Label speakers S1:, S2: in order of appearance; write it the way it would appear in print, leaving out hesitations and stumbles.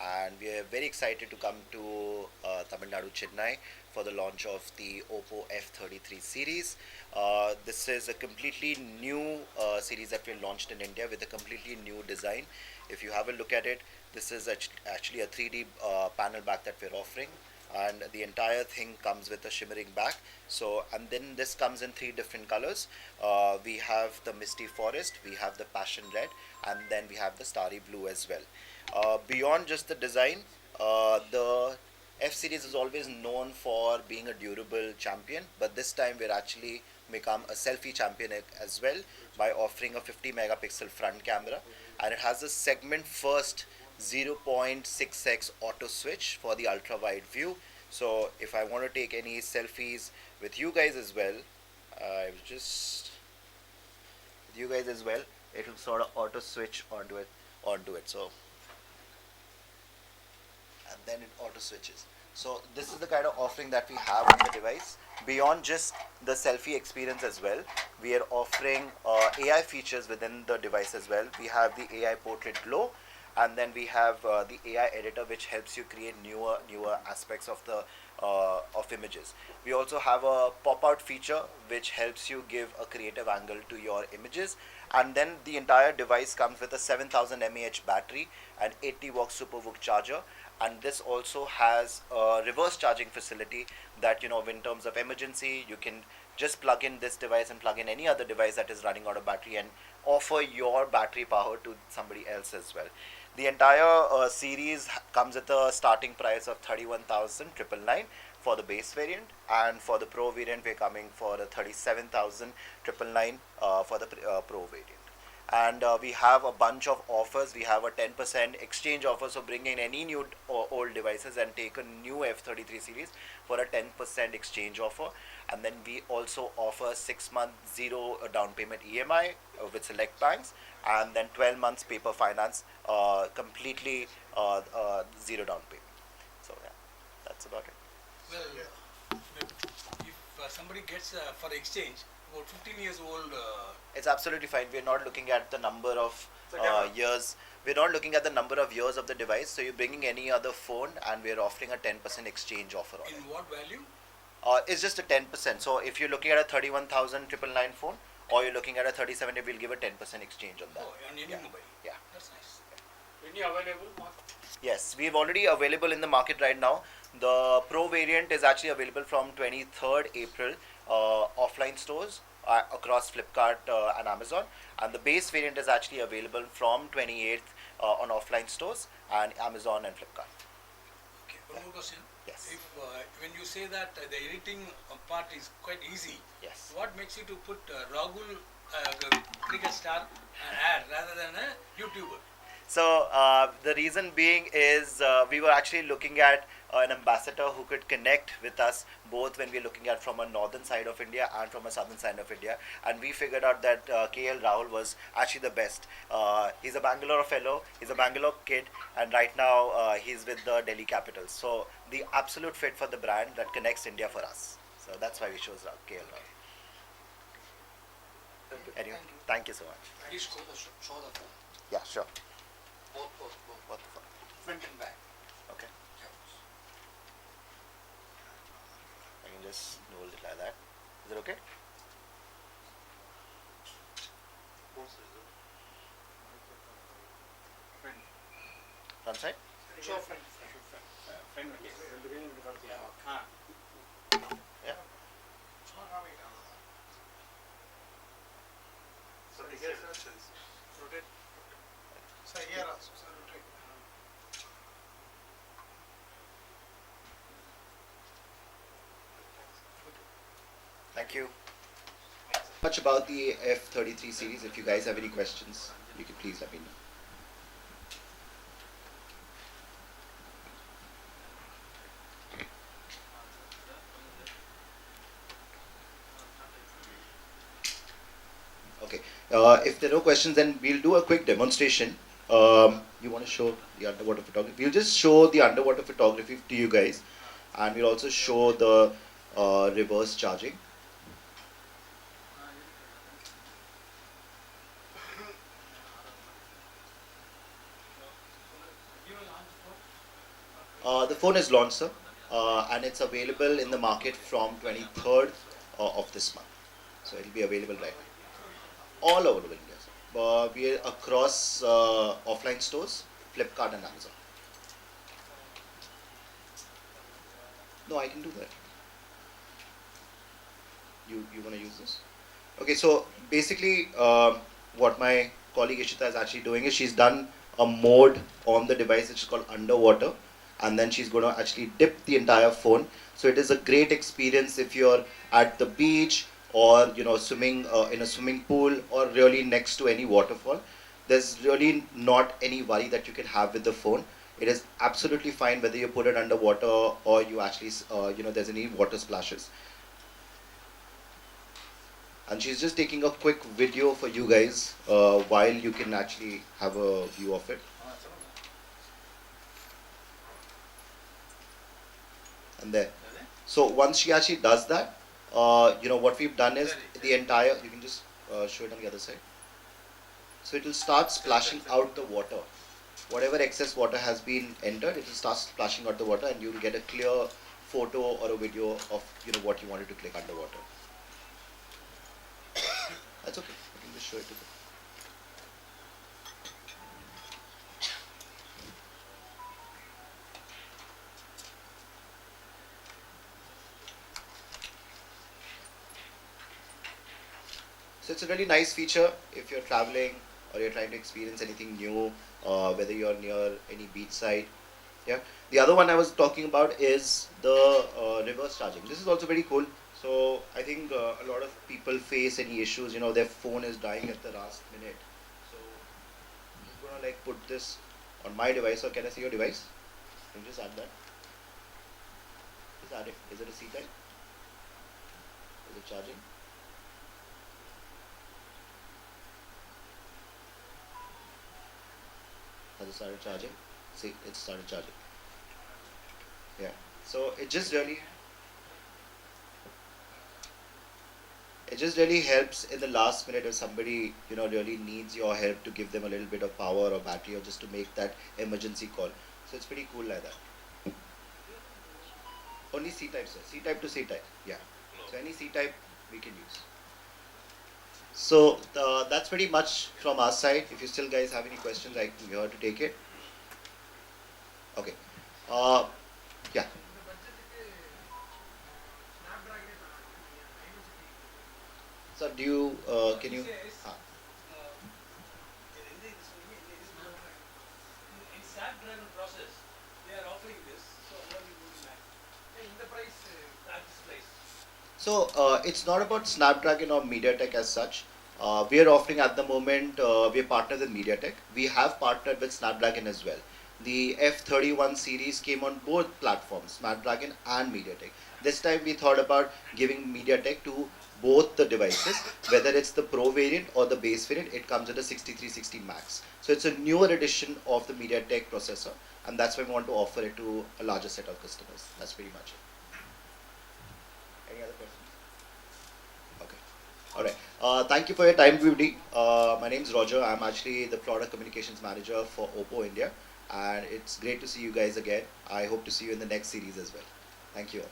S1: and we are very excited to come to Tamil Nadu, Chennai for the launch of the Oppo F33 series. This is a completely new series that we launched in India with a completely new design. If you have a look at it, this is actually a 3D panel back that we're offering, and the entire thing comes with a shimmering back. So, and then this comes in three different colors. We have the misty forest, we have the passion red, and then we have the starry blue as well. Beyond just the design, the F series is always known for being a durable champion, but this time we're actually become a selfie champion as well by offering a 50 megapixel front camera, and it has a segment first 0.6x auto switch for the ultra wide view. So if I want to take any selfies with you guys as well, I will just with you guys as well, it will sort of auto switch onto it. So and then it auto switches. So this is the kind of offering that we have on the device. Beyond just the selfie experience as well, we are offering AI features within the device as well. We have the AI Portrait Glow, and then we have the AI editor, which helps you create newer aspects of the of images. We also have a pop-out feature which helps you give a creative angle to your images, and then the entire device comes with a 7000 mAh battery and 80 watt supervook charger, and this also has a reverse charging facility that, in terms of emergency, you can just plug in this device and plug in any other device that is running out of battery and offer your battery power to somebody else as well. The entire series comes at a starting price of 31,999 for the base variant, and for the pro variant we're coming for a 37,999 for the pro variant. And we have a bunch of offers. We have a 10% exchange offer, so bring in any new or old devices and take a new F33 series for a 10% exchange offer. And then we also offer 6-month zero down payment EMI with select banks, and then 12 months paper finance, completely zero down payment. So yeah, that's about it.
S2: Well, if somebody gets for exchange about 15 years old,
S1: It's absolutely fine. We're not looking at the number of years. We're not looking at the number of years of the device. So you're bringing any other phone, and we're offering a 10% exchange offer on
S2: in
S1: it.
S2: what value?
S1: It's just a 10%. So if you're looking at a 31,999 phone, or you're looking at a 37, we'll give a 10% exchange on that.
S2: Oh, on any
S1: Yeah.
S2: mobile.
S1: Yeah.
S2: That's nice.
S3: Any available?
S1: Yes, we've already available in the market right now. The Pro variant is actually available from 23rd April, offline stores across Flipkart and Amazon, and the base variant is actually available from 28th on offline stores and Amazon and Flipkart.
S2: Okay, one more question.
S1: Yes.
S2: If when you say that the editing part is quite easy,
S1: Yes.
S2: what makes you to put Rahul, the cricket star, ad rather than a YouTuber?
S1: So the reason being is we were actually looking at an ambassador who could connect with us both when we're looking at from a northern side of India and from a southern side of India, and we figured out that KL Rahul was actually the best. He's a Bangalore fellow, he's a Bangalore kid, and right now he's with the Delhi Capitals. So the absolute fit for the brand that connects India for us. So that's why we chose KL Rahul. Anyway, thank you so much.
S3: Please show the phone.
S1: Yeah, sure.
S3: Both.
S1: What the fuck?
S3: Front and back.
S1: Okay. I can just hold it like that. Is it okay?
S3: Front.
S1: Front side?
S3: Show front. Front. Yes.
S1: Yeah.
S4: So here rotate. So here also, so rotate.
S1: Thank you. Much about the F33 series. If you guys have any questions, you can please let me know. Okay. If there are no questions, then we'll do a quick demonstration. You want to show the underwater photography? We'll just show the underwater photography to you guys, and we'll also show the reverse charging. The phone is launched, sir, and it's available in the market from 23rd of this month. So it'll be available right now, all over India. Sir. We are across offline stores, Flipkart and Amazon. No, I can do that. You want to use this? Okay, so basically, what my colleague Ishita is actually doing is she's done a mode on the device which is called underwater, and then she's going to actually dip the entire phone. So it is a great experience if you're at the beach or swimming in a swimming pool or really next to any waterfall. There's really not any worry that you can have with the phone. It is absolutely fine whether you put it underwater or you actually there's any water splashes. And she's just taking a quick video for you guys while you can actually have a view of it. And there. So once she actually does that, what we've done is the entire, you can just show it on the other side. So it will start splashing out the water. Whatever excess water has been entered, it will start splashing out the water, and you will get a clear photo or a video of what you wanted to click underwater. That's okay. I can just show it to them. So it's a really nice feature if you're traveling or you're trying to experience anything new, whether you're near any beach side. Yeah. The other one I was talking about is the reverse charging. This is also very cool. So I think a lot of people face any issues. Their phone is dying at the last minute. So I'm just gonna like put this on my device. Or can I see your device? Can you just add that? Just add it. Is it a C type? Is it charging? Has it started charging? See, it started charging. Yeah. So it just really helps in the last minute if somebody really needs your help to give them a little bit of power or battery or just to make that emergency call. So it's pretty cool like that. Only C type, sir. C type to C type. Yeah. So any C type we can use. So that's pretty much from our side. If you still guys have any questions, I'm here to take it. Okay. Yeah. So do you can you?
S2: In Snapdragon process, they are offering this. So what you would like? In the price, at this price.
S1: So it's not about Snapdragon or MediaTek as such. We are offering at the moment, we are partnered with MediaTek. We have partnered with Snapdragon as well. The F31 series came on both platforms, Snapdragon and MediaTek. This time we thought about giving MediaTek to both the devices, whether it's the Pro variant or the base variant. It comes with a 6360 Max. So it's a newer edition of the MediaTek processor, and that's why we want to offer it to a larger set of customers. That's pretty much it. Any other questions? Okay. All right. Thank you for your time, Beauty. My name is Roger. I'm actually the product communications manager for Oppo India, and it's great to see you guys again. I hope to see you in the next series as well. Thank you all.